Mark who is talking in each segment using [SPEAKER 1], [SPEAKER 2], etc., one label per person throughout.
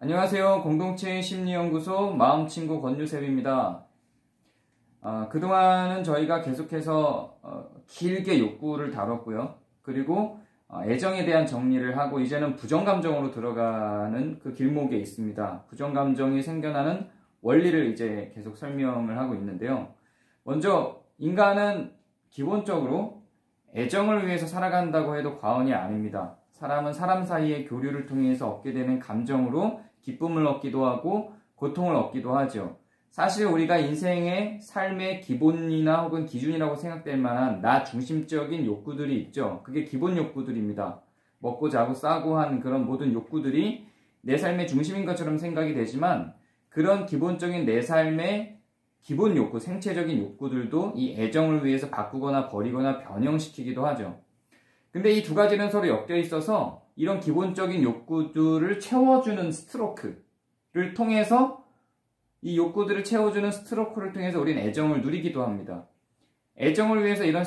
[SPEAKER 1] 안녕하세요. 공동체 심리연구소 마음친구 권유셉입니다. 그동안은 저희가 계속해서 길게 욕구를 다뤘고요. 그리고 애정에 대한 정리를 하고 이제는 부정감정으로 들어가는 그 길목에 있습니다. 부정감정이 생겨나는 원리를 이제 계속 설명을 하고 있는데요. 먼저 인간은 기본적으로 애정을 위해서 살아간다고 해도 과언이 아닙니다. 사람은 사람 사이의 교류를 통해서 얻게 되는 감정으로 기쁨을 얻기도 하고 고통을 얻기도 하죠. 사실 우리가 인생의 삶의 기본이나 혹은 기준이라고 생각될 만한 나 중심적인 욕구들이 있죠. 그게 기본 욕구들입니다. 먹고 자고 싸고 하는 그런 모든 욕구들이 내 삶의 중심인 것처럼 생각이 되지만 그런 기본적인 내 삶의 기본 욕구, 생체적인 욕구들도 이 애정을 위해서 바꾸거나 버리거나 변형시키기도 하죠. 근데 이 두 가지는 서로 엮여 있어서 이런 기본적인 욕구들을 채워주는 스트로크를 통해서 이 욕구들을 채워주는 스트로크를 통해서 우리는 애정을 누리기도 합니다. 애정을 위해서 이런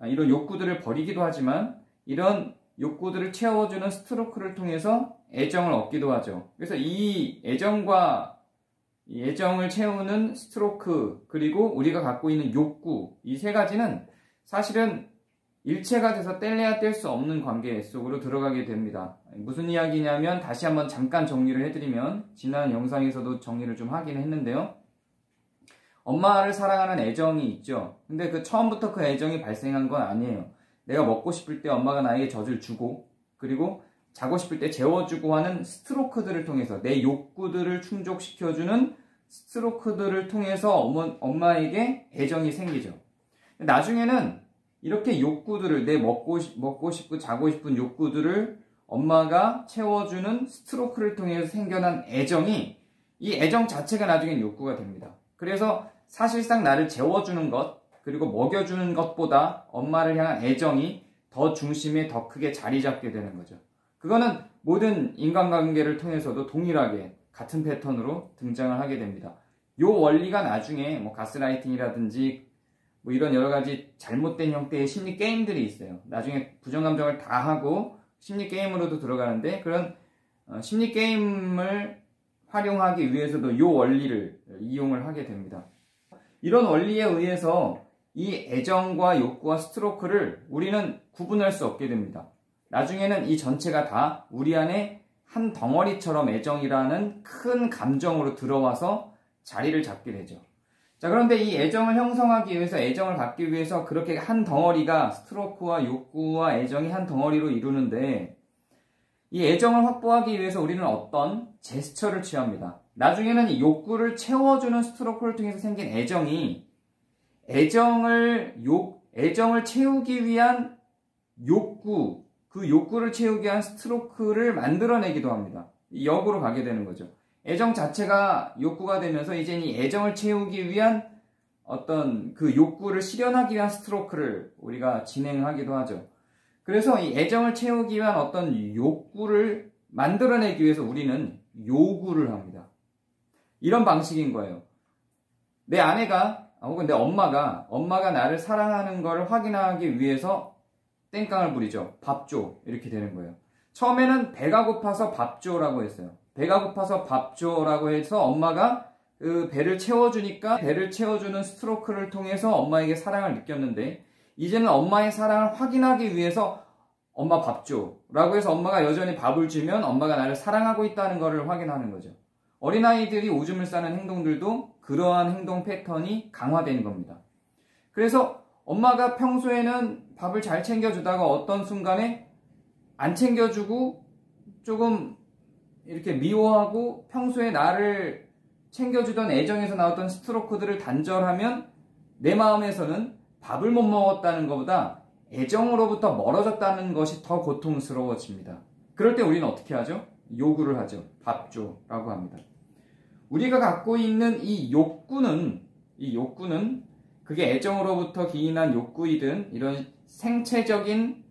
[SPEAKER 1] 이런 욕구들을 버리기도 하지만 이런 욕구들을 채워주는 스트로크를 통해서 애정을 얻기도 하죠. 그래서 이 애정을 채우는 스트로크 그리고 우리가 갖고 있는 욕구 이 세 가지는 사실은 일체가 돼서 뗄래야 뗄 수 없는 관계 속으로 들어가게 됩니다. 무슨 이야기냐면 다시 한번 잠깐 정리를 해드리면 지난 영상에서도 정리를 좀 하긴 했는데요. 엄마를 사랑하는 애정이 있죠. 근데 처음부터 그 애정이 발생한 건 아니에요. 내가 먹고 싶을 때 엄마가 나에게 젖을 주고 그리고 자고 싶을 때 재워주고 하는 스트로크들을 통해서 내 욕구들을 충족시켜주는 스트로크들을 통해서 엄마에게 애정이 생기죠. 나중에는 이렇게 욕구들을 내 먹고 싶고 자고 싶은 욕구들을 엄마가 채워주는 스트로크를 통해서 생겨난 애정이 이 애정 자체가 나중엔 욕구가 됩니다. 그래서 사실상 나를 재워주는 것 그리고 먹여주는 것보다 엄마를 향한 애정이 더 중심에 더 크게 자리 잡게 되는 거죠. 그거는 모든 인간관계를 통해서도 동일하게 같은 패턴으로 등장을 하게 됩니다. 이 원리가 나중에 가스라이팅이라든지 이런 여러 가지 잘못된 형태의 심리 게임들이 있어요. 나중에 부정감정을 다 하고 심리 게임으로도 들어가는데 그런 심리 게임을 활용하기 위해서도 이 원리를 이용을 하게 됩니다. 이런 원리에 의해서 이 애정과 욕구와 스트로크를 우리는 구분할 수 없게 됩니다. 나중에는 이 전체가 다 우리 안에 한 덩어리처럼 애정이라는 큰 감정으로 들어와서 자리를 잡게 되죠. 자, 그런데 이 애정을 형성하기 위해서, 애정을 갖기 위해서 그렇게 한 덩어리가 스트로크와 욕구와 애정이 한 덩어리로 이루는데 이 애정을 확보하기 위해서 우리는 어떤 제스처를 취합니다. 나중에는 이 욕구를 채워주는 스트로크를 통해서 생긴 애정이 애정을 채우기 위한 욕구, 그 욕구를 채우기 위한 스트로크를 만들어내기도 합니다. 역으로 가게 되는 거죠. 애정 자체가 욕구가 되면서 이제 이 애정을 채우기 위한 어떤 그 욕구를 실현하기 위한 스트로크를 우리가 진행하기도 하죠. 그래서 이 애정을 채우기 위한 어떤 욕구를 만들어내기 위해서 우리는 요구를 합니다. 이런 방식인 거예요. 내 아내가 혹은 내 엄마가 나를 사랑하는 것을 확인하기 위해서 땡깡을 부리죠. 밥 줘. 이렇게 되는 거예요. 처음에는 배가 고파서 밥 줘라고 했어요. 배가 고파서 밥 줘라고 해서 엄마가 그 배를 채워주니까 배를 채워주는 스트로크를 통해서 엄마에게 사랑을 느꼈는데 이제는 엄마의 사랑을 확인하기 위해서 엄마 밥 줘라고 해서 엄마가 여전히 밥을 주면 엄마가 나를 사랑하고 있다는 것을 확인하는 거죠. 어린아이들이 오줌을 싸는 행동들도 그러한 행동 패턴이 강화되는 겁니다. 그래서 엄마가 평소에는 밥을 잘 챙겨주다가 어떤 순간에 안 챙겨주고 조금 이렇게 미워하고 평소에 나를 챙겨주던 애정에서 나왔던 스트로크들을 단절하면 내 마음에서는 밥을 못 먹었다는 것보다 애정으로부터 멀어졌다는 것이 더 고통스러워집니다. 그럴 때 우리는 어떻게 하죠? 요구를 하죠. 밥 줘라고 합니다. 우리가 갖고 있는 이 욕구는 그게 애정으로부터 기인한 욕구이든 이런 생체적인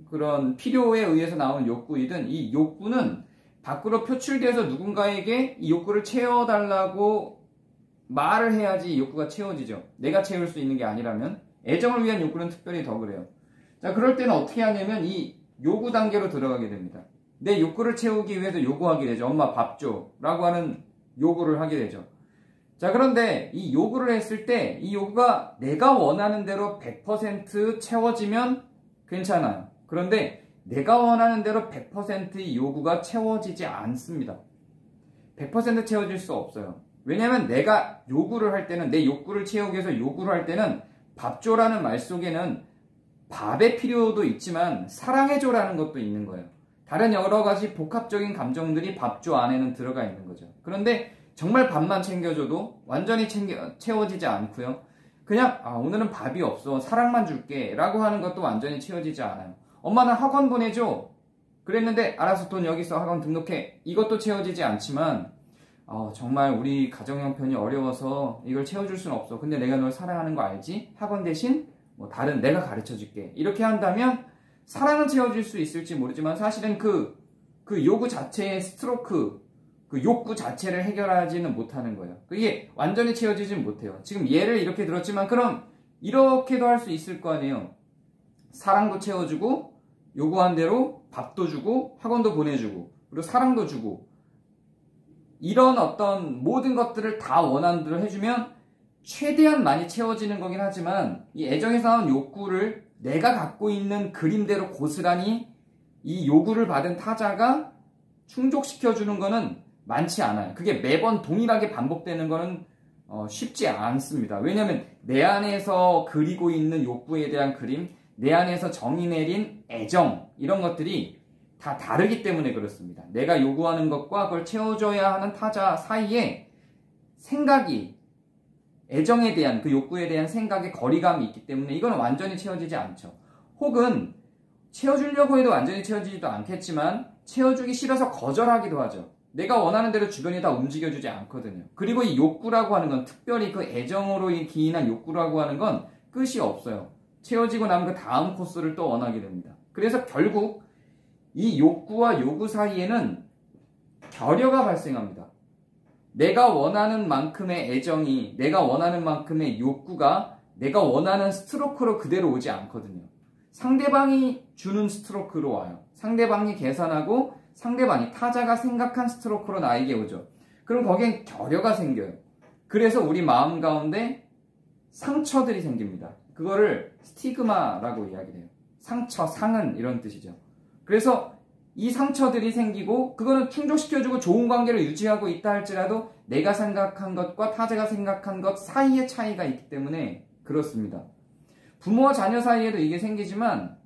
[SPEAKER 1] 그런 필요에 의해서 나오는 욕구이든 이 욕구는 밖으로 표출돼서 누군가에게 이 욕구를 채워달라고 말을 해야지 이 욕구가 채워지죠. 내가 채울 수 있는 게 아니라면 애정을 위한 욕구는 특별히 더 그래요. 자, 그럴 때는 어떻게 하냐면 이 요구 단계로 들어가게 됩니다. 내 욕구를 채우기 위해서 요구하게 되죠. 엄마 밥 줘 라고 하는 요구를 하게 되죠. 자, 그런데 이 요구를 했을 때 이 요구가 내가 원하는 대로 100% 채워지면 괜찮아요. 그런데 내가 원하는 대로 100%의 요구가 채워지지 않습니다. 100% 채워질 수 없어요. 왜냐하면 내가 요구를 할 때는, 내 욕구를 채우기 위해서 요구를 할 때는 밥 줘라는 말 속에는 밥의 필요도 있지만 사랑해줘라는 것도 있는 거예요. 다른 여러 가지 복합적인 감정들이 밥 줘 안에는 들어가 있는 거죠. 그런데 정말 밥만 챙겨줘도 완전히 채워지지 않고요. 그냥 오늘은 밥이 없어 사랑만 줄게 라고 하는 것도 완전히 채워지지 않아요. 엄마는 학원 보내줘 그랬는데 알아서 돈 여기 있어 학원 등록해 이것도 채워지지 않지만 정말 우리 가정 형편이 어려워서 이걸 채워줄 수는 없어. 근데 내가 널 사랑하는 거 알지? 학원 대신 뭐 다른 내가 가르쳐 줄게. 이렇게 한다면 사랑은 채워질 수 있을지 모르지만 사실은 그 요구 자체의 스트로크, 그 욕구 자체를 해결하지는 못하는 거예요. 그게 완전히 채워지진 못해요. 지금 예를 이렇게 들었지만 그럼 이렇게도 할 수 있을 거 아니에요. 사랑도 채워주고 요구한 대로 밥도 주고 학원도 보내주고 그리고 사랑도 주고 이런 어떤 모든 것들을 다 원하는 대로 해주면 최대한 많이 채워지는 거긴 하지만 이 애정에서 나온 욕구를 내가 갖고 있는 그림대로 고스란히 이 요구를 받은 타자가 충족시켜주는 거는 많지 않아요. 그게 매번 동일하게 반복되는 거는 쉽지 않습니다. 왜냐하면 내 안에서 그리고 있는 욕구에 대한 그림, 내 안에서 정의 내린 애정 이런 것들이 다 다르기 때문에 그렇습니다. 내가 요구하는 것과 그걸 채워줘야 하는 타자 사이에 생각이 애정에 대한 그 욕구에 대한 생각의 거리감이 있기 때문에 이건 완전히 채워지지 않죠. 혹은 채워주려고 해도 완전히 채워지지도 않겠지만 채워주기 싫어서 거절하기도 하죠. 내가 원하는 대로 주변이 다 움직여주지 않거든요. 그리고 이 욕구라고 하는 건 특별히 그 애정으로 기인한 욕구라고 하는 건 끝이 없어요. 채워지고 나면 그 다음 코스를 또 원하게 됩니다. 그래서 결국 이 욕구와 요구 사이에는 결여가 발생합니다. 내가 원하는 만큼의 애정이, 내가 원하는 만큼의 욕구가 내가 원하는 스트로크로 그대로 오지 않거든요. 상대방이 주는 스트로크로 와요. 상대방이 계산하고 상대방이 타자가 생각한 스트로크로 나에게 오죠. 그럼 거기엔 결여가 생겨요. 그래서 우리 마음 가운데 상처들이 생깁니다. 그거를 스티그마라고 이야기해요. 상처, 상은 이런 뜻이죠. 그래서 이 상처들이 생기고 그거는 충족시켜주고 좋은 관계를 유지하고 있다 할지라도 내가 생각한 것과 타자가 생각한 것 사이의 차이가 있기 때문에 그렇습니다. 부모와 자녀 사이에도 이게 생기지만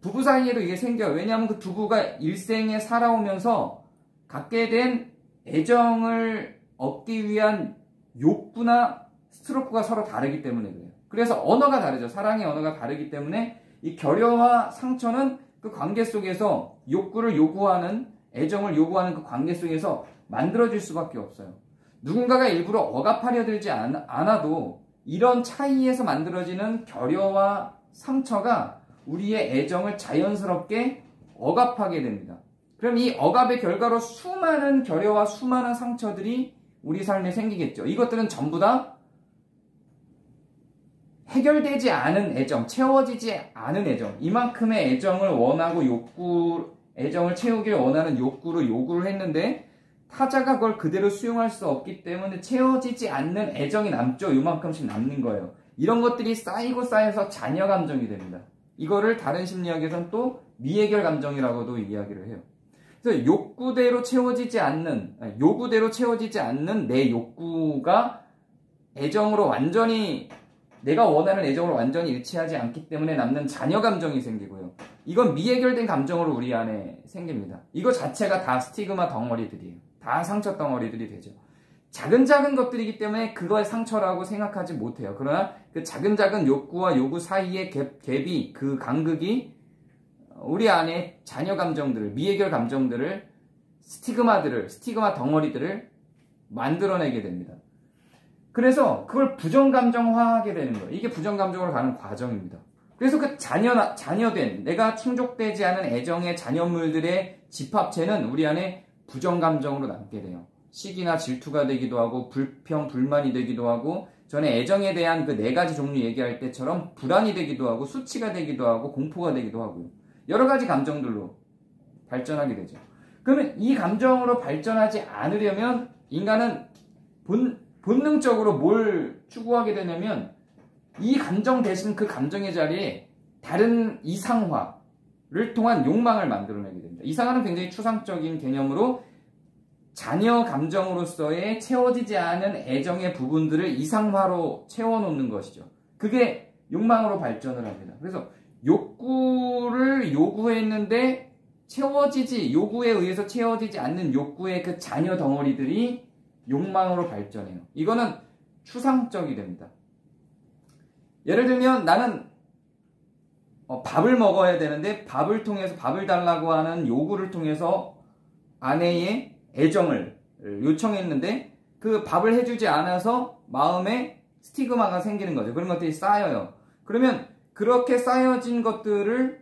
[SPEAKER 1] 부부 사이에도 이게 생겨요. 왜냐하면 그 부부가 일생에 살아오면서 갖게 된 애정을 얻기 위한 욕구나 스트로크가 서로 다르기 때문에 그래요. 그래서 언어가 다르죠. 사랑의 언어가 다르기 때문에 이 결여와 상처는 그 관계 속에서 욕구를 요구하는, 애정을 요구하는 그 관계 속에서 만들어질 수밖에 없어요. 누군가가 일부러 억압하려 들지 않아도 이런 차이에서 만들어지는 결여와 상처가 우리의 애정을 자연스럽게 억압하게 됩니다. 그럼 이 억압의 결과로 수많은 결여와 수많은 상처들이 우리 삶에 생기겠죠. 이것들은 전부 다 해결되지 않은 애정, 채워지지 않은 애정, 이만큼의 애정을 원하고 애정을 채우길 원하는 욕구로 요구를 했는데 타자가 그걸 그대로 수용할 수 없기 때문에 채워지지 않는 애정이 남죠. 요만큼씩 남는 거예요. 이런 것들이 쌓이고 쌓여서 자녀 감정이 됩니다. 이거를 다른 심리학에서는 또 미해결 감정이라고도 이야기를 해요. 그래서 요구대로 채워지지 않는 내 욕구가 애정으로 완전히 내가 원하는 애정으로 완전히 일치하지 않기 때문에 남는 자녀 감정이 생기고요. 이건 미해결된 감정으로 우리 안에 생깁니다. 이거 자체가 다 스티그마 덩어리들이에요. 다 상처 덩어리들이 되죠. 작은 것들이기 때문에 그거의 상처라고 생각하지 못해요. 그러나 그 작은 욕구와 요구 사이의 갭이, 그 간극이 우리 안에 자녀 감정들을, 미해결 감정들을, 스티그마 덩어리들을 만들어내게 됩니다. 그래서 그걸 부정감정화하게 되는 거예요. 이게 부정감정으로 가는 과정입니다. 그래서 그 잔여된, 내가 충족되지 않은 애정의 잔여물들의 집합체는 우리 안에 부정감정으로 남게 돼요. 시기나 질투가 되기도 하고, 불평, 불만이 되기도 하고, 전에 애정에 대한 그 4가지 종류 얘기할 때처럼 불안이 되기도 하고, 수치가 되기도 하고, 공포가 되기도 하고요. 여러 가지 감정들로 발전하게 되죠. 그러면 이 감정으로 발전하지 않으려면 인간은 본능적으로 뭘 추구하게 되냐면 이 감정 대신 그 감정의 자리에 다른 이상화를 통한 욕망을 만들어내게 됩니다. 이상화는 굉장히 추상적인 개념으로 자녀 감정으로서의 채워지지 않은 애정의 부분들을 이상화로 채워놓는 것이죠. 그게 욕망으로 발전을 합니다. 그래서 욕구를 요구했는데 요구에 의해서 채워지지 않는 욕구의 그 자녀 덩어리들이 욕망으로 발전해요. 이거는 추상적이 됩니다. 예를 들면 나는 밥을 먹어야 되는데 밥을 달라고 하는 요구를 통해서 아내의 애정을 요청했는데 그 밥을 해주지 않아서 마음에 스티그마가 생기는 거죠. 그런 것들이 쌓여요. 그러면 그렇게 쌓여진 것들을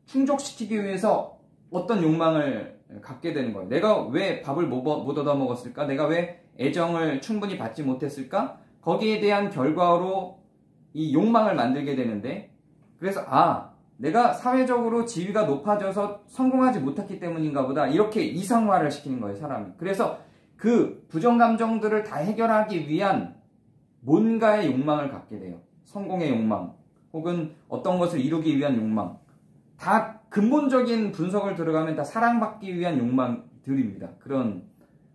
[SPEAKER 1] 충족시키기 위해서 어떤 욕망을 갖게 되는 거예요. 내가 왜 밥을 못 얻어 먹었을까? 내가 왜 애정을 충분히 받지 못했을까? 거기에 대한 결과로 이 욕망을 만들게 되는데, 그래서 내가 사회적으로 지위가 높아져서 성공하지 못했기 때문인가 보다, 이렇게 이상화를 시키는 거예요, 사람이. 그래서 그 부정감정들을 다 해결하기 위한 뭔가의 욕망을 갖게 돼요. 성공의 욕망, 혹은 어떤 것을 이루기 위한 욕망. 다 근본적인 분석을 들어가면 다 사랑받기 위한 욕망들입니다. 그런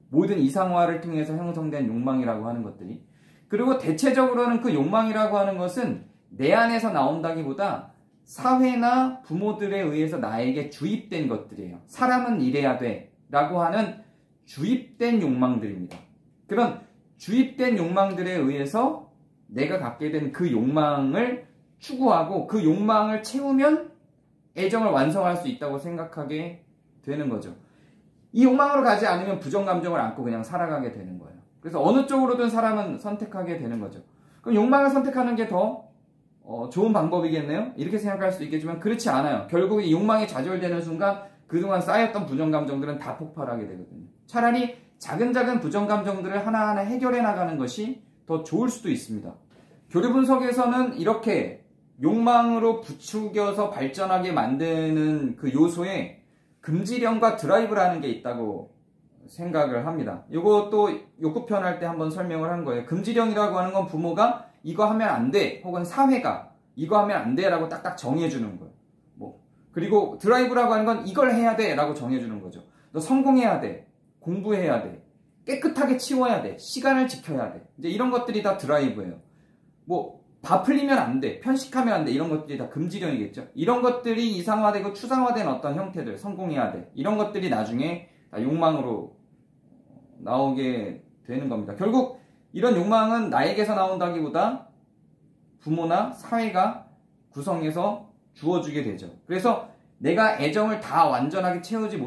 [SPEAKER 1] 모든 이상화를 통해서 형성된 욕망이라고 하는 것들이. 그리고 대체적으로는 그 욕망이라고 하는 것은 내 안에서 나온다기보다 사회나 부모들에 의해서 나에게 주입된 것들이에요. 사람은 이래야 돼 라고 하는 주입된 욕망들입니다. 그런 주입된 욕망들에 의해서 내가 갖게 된 그 욕망을 추구하고 그 욕망을 채우면 애정을 완성할 수 있다고 생각하게 되는 거죠. 이 욕망으로 가지 않으면 부정감정을 안고 그냥 살아가게 되는 거예요. 그래서 어느 쪽으로든 사람은 선택하게 되는 거죠. 그럼 욕망을 선택하는 게 더 좋은 방법이겠네요? 이렇게 생각할 수도 있겠지만 그렇지 않아요. 결국 이 욕망이 좌절되는 순간 그동안 쌓였던 부정감정들은 다 폭발하게 되거든요. 차라리 작은 부정감정들을 하나하나 해결해 나가는 것이 더 좋을 수도 있습니다. 교류 분석에서는 이렇게 욕망으로 부추겨서 발전하게 만드는 그 요소에 금지령과 드라이브라는 게 있다고 생각을 합니다. 이것도 욕구편 할 때 한번 설명을 한 거예요. 금지령이라고 하는 건 부모가 이거 하면 안 돼, 혹은 사회가 이거 하면 안 돼 라고 딱딱 정해주는 거예요. 그리고 드라이브라고 하는 건 이걸 해야 돼 라고 정해주는 거죠. 너 성공해야 돼, 공부해야 돼, 깨끗하게 치워야 돼, 시간을 지켜야 돼. 이제 이런 것들이 다 드라이브예요. 밥 흘리면 안 돼, 편식하면 안 돼, 이런 것들이 다 금지령이겠죠. 이런 것들이 이상화되고 추상화된 어떤 형태들, 성공해야 돼, 이런 것들이 나중에 다 욕망으로 나오게 되는 겁니다. 결국 이런 욕망은 나에게서 나온다기보다 부모나 사회가 구성해서 주어주게 되죠. 그래서 내가 애정을 다 완전하게 채우지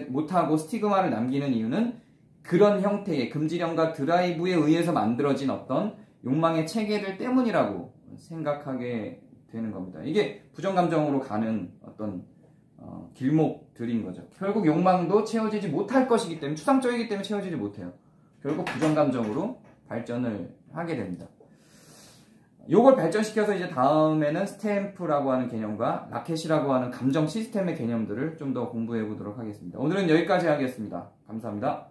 [SPEAKER 1] 못하고 스티그마를 남기는 이유는 그런 형태의 금지령과 드라이브에 의해서 만들어진 어떤 욕망의 체계들 때문이라고 생각하게 되는 겁니다. 이게 부정감정으로 가는 어떤 길목들인 거죠. 결국 욕망도 채워지지 못할 것이기 때문에, 추상적이기 때문에 채워지지 못해요. 결국 부정감정으로 발전을 하게 됩니다. 요걸 발전시켜서 이제 다음에는 스탬프라고 하는 개념과 라켓이라고 하는 감정 시스템의 개념들을 좀 더 공부해 보도록 하겠습니다. 오늘은 여기까지 하겠습니다. 감사합니다.